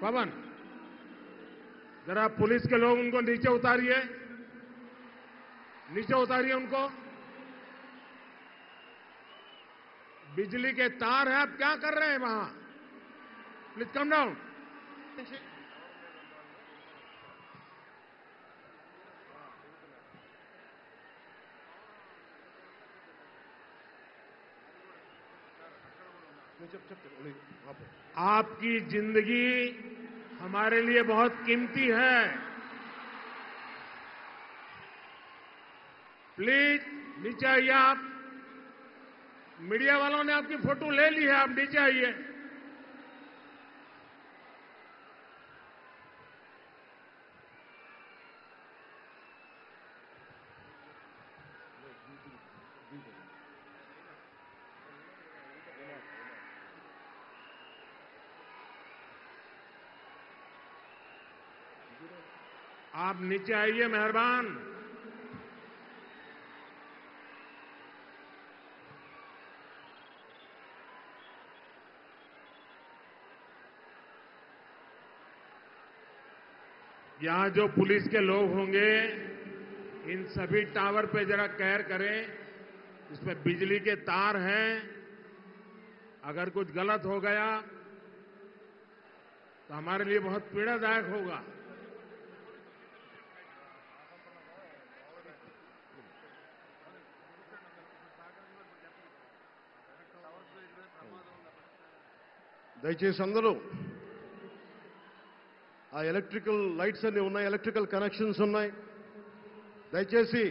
पवन, जरा पुलिस के लोग उनको नीचे उतारिए, नीचे उतारिए उनको। बिजली के तार हैं, आप क्या कर रहे हैं वहां? Please come down. आपकी जिंदगी हमारे लिए बहुत कीमती है। प्लीज नीचे आइए आप। मीडिया वालों ने आपकी फोटो ले ली है, आप नीचे आइए। आप नीचे आइए, मेहरबान। यहां जो पुलिस के लोग होंगे, इन सभी टावर पे जरा केयर करें। इसमें बिजली के तार हैं, अगर कुछ गलत हो गया तो हमारे लिए बहुत पीड़ादायक होगा। దయచేసి అందరూ ఆ ఎలక్ట్రికల్ లైట్స్ అన్ని ఉన్నాయి, ఎలక్ట్రికల్ కనెక్షన్స్ ఉన్నాయి. దయచేసి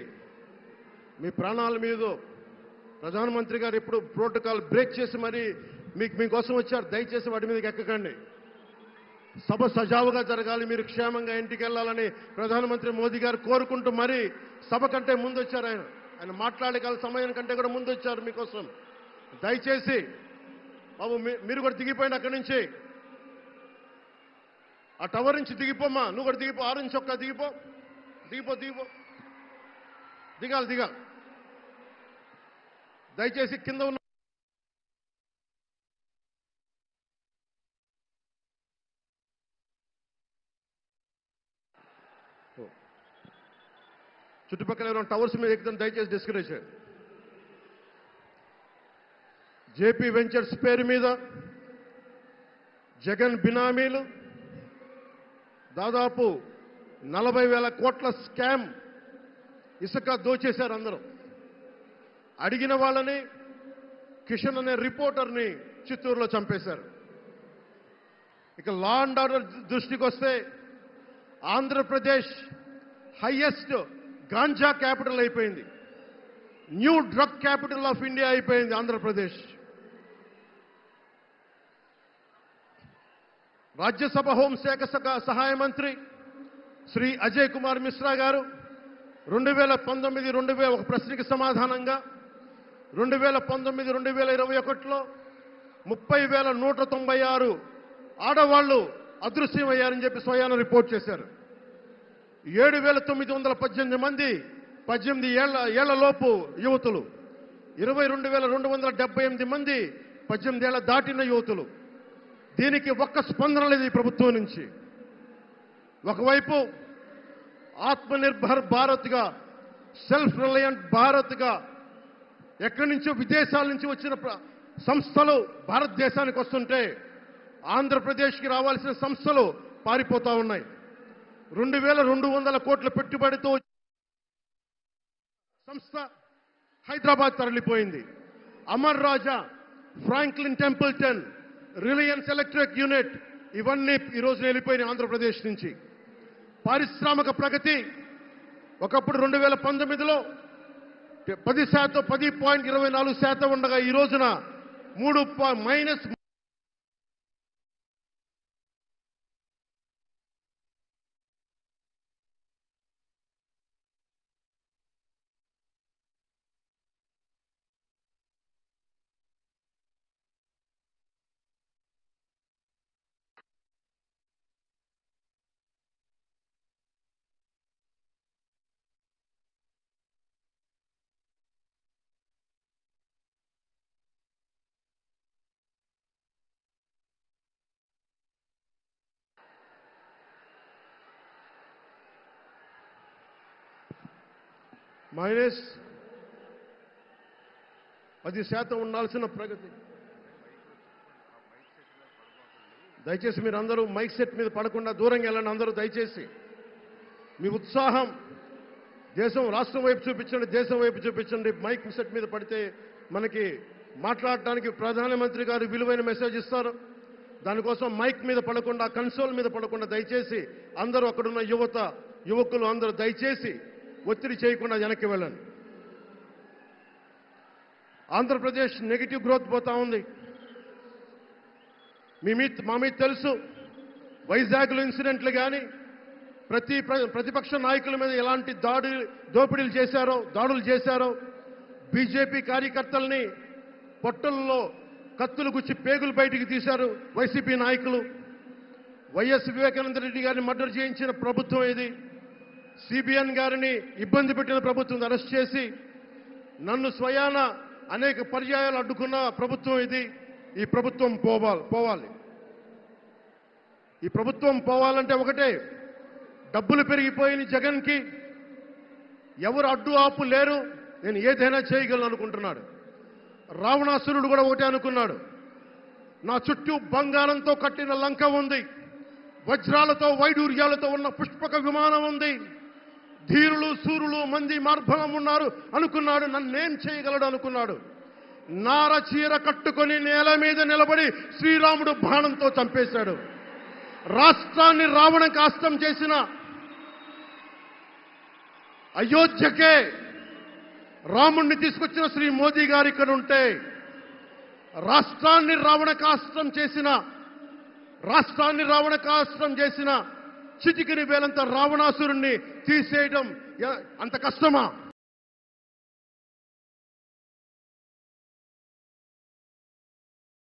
మీ ప్రాణాల మీద ప్రధానమంత్రి గారు ఎప్పుడు ప్రోటోకాల్ బ్రేక్ చేసి మరి మీకోసం వచ్చారు. దయచేసి వాటి మీదకి ఎక్కకండి. సభ సజావుగా జరగాలి, మీరు క్షేమంగా ఇంటికి వెళ్ళాలని ప్రధానమంత్రి మోదీ గారు కోరుకుంటూ మరి సభ కంటే ముందు వచ్చారు. ఆయన మాట్లాడగల సమయం కంటే కూడా ముందు వచ్చారు మీకోసం. దయచేసి బాబు మీరు కూడా దిగిపోయిన అక్కడి నుంచి, ఆ టవర్ నుంచి దిగిపోమ్మా. నువ్వు కూడా దిగిపో, ఆరెంజ్ చొక్కా దిగిపో, దిగిపో దిగిపో దిగాలి దిగాలి. దయచేసి కింద ఉన్న చుట్టుపక్కల ఉన్న టవర్స్ మీద ఎక్కుతాను, దయచేసి డిస్కరేజ్ చేయండి. జేపీ వెంచర్స్ పేరు మీద జగన్ బినామీలు దాదాపు 40,000 కోట్ల స్కామ్ ఇసుక దోచేశారు. అందరూ అడిగిన వాళ్ళని, కిషన్ అనే రిపోర్టర్ని చిత్తూరులో చంపేశారు. ఇక లా అండ్ ఆర్డర్ దృష్టికి వస్తే ఆంధ్రప్రదేశ్ హైయెస్ట్ గాంజా క్యాపిటల్ అయిపోయింది. New drug capital of India అయిపోయింది ఆంధ్రప్రదేశ్. రాజ్యసభ హోంశాఖ సహాయ మంత్రి శ్రీ అజయ్ కుమార్ మిశ్రా గారు 2019 ఒక ప్రశ్నకి సమాధానంగా 2019-2021లో 30,196 ఆడవాళ్లు అదృశ్యమయ్యారని చెప్పి స్వయాన రిపోర్ట్ చేశారు. 7,918 మంది 18 ఏళ్లలోపు యువతులు, 22,278 మంది 18 ఏళ్ల దాటిన యువతులు. దీనికి ఒక్క స్పందన లేదు ఈ ప్రభుత్వం నుంచి. ఒకవైపు ఆత్మనిర్భర్ భారత్గా, సెల్ఫ్ రిలయంట్ భారత్గా ఎక్కడి నుంచో విదేశాల నుంచి వచ్చిన సంస్థలు భారతదేశానికి వస్తుంటే ఆంధ్రప్రదేశ్కి రావాల్సిన సంస్థలు పారిపోతా ఉన్నాయి. 2,200 కోట్ల పెట్టుబడితో సంస్థ హైదరాబాద్ తరలిపోయింది. Amar Raja, Franklin Templeton, Reliance electric unit ఇవన్నీ ఈరోజు వెళ్ళిపోయినాయి ఆంధ్రప్రదేశ్ నుంచి. పారిశ్రామిక ప్రగతి ఒకప్పుడు 2019లో 10.24% ఉండగా ఈ రోజున -3 -10% ఉండాల్సిన ప్రగతి. దయచేసి మీరు అందరూ మైక్ సెట్ మీద పడకుండా దూరంగా వెళ్ళండి. అందరూ దయచేసి మీ ఉత్సాహం రాష్ట్రం వైపు చూపించండి, దేశం వైపు చూపించండి. మైక్ సెట్ మీద పడితే మనకి మాట్లాడటానికి ప్రధానమంత్రి గారు విలువైన మెసేజ్ ఇస్తారు. దానికోసం మైక్ మీద పడకుండా, కన్సోల్ మీద పడకుండా దయచేసి అందరూ అక్కడున్న యువకులు అందరూ దయచేసి ఒత్తిడి చేయకుండా వెనక్కి వెళ్ళండి. ఆంధ్రప్రదేశ్ నెగిటివ్ గ్రోత్ పోతా ఉంది. మా మీద తెలుసు, వైజాగ్లో ఇన్సిడెంట్లు కానీ ప్రతిపక్ష నాయకుల మీద ఎలాంటి దాడులు చేశారో, బీజేపీ కార్యకర్తల్ని పొట్టల్లో కత్తులు గుచ్చి పేగులు బయటికి తీశారు వైసీపీ నాయకులు. వైఎస్ వివేకానంద రెడ్డి గారిని మర్డర్ చేయించిన ప్రభుత్వం ఇది. సిబిఎన్ గారిని ఇబ్బంది పెట్టిన ప్రభుత్వం, అరెస్ట్ చేసి నన్ను స్వయాన అనేక పర్యాయాలు అడ్డుకున్న ప్రభుత్వం ఇది. ఈ ప్రభుత్వం పోవాలి. ఈ ప్రభుత్వం పోవాలంటే ఒకటే, డబ్బులు పెరిగిపోయిన జగన్కి ఎవరు అడ్డు ఆపు లేరు, నేను ఏదైనా చేయగలను అనుకుంటున్నాడు. రావణాసురుడు కూడా ఒకటే అనుకున్నాడు, నా చుట్టూ బంగారంతో కట్టిన లంక ఉంది, వజ్రాలతో వైడూర్యాలతో ఉన్న పుష్పక విమానం ఉంది, ధీరులు సూరులు మంది మార్బలం ఉన్నారు అనుకున్నాడు. నన్నేం చేయగలడు అనుకున్నాడు. నార చీర కట్టుకొని నేల మీద నిలబడి శ్రీరాముడు బాణంతో చంపేశాడు. రాష్ట్రాన్ని రావణ కాష్టం చేసిన అయోధ్యకే రాముణ్ణి తీసుకొచ్చిన శ్రీ మోదీ గారు ఇక్కడ ఉంటే, రాష్ట్రాన్ని రావణ కాష్టం చేసిన చిటికిని వేలంత రావణాసురుణ్ణి తీసేయడం అంత కష్టమా?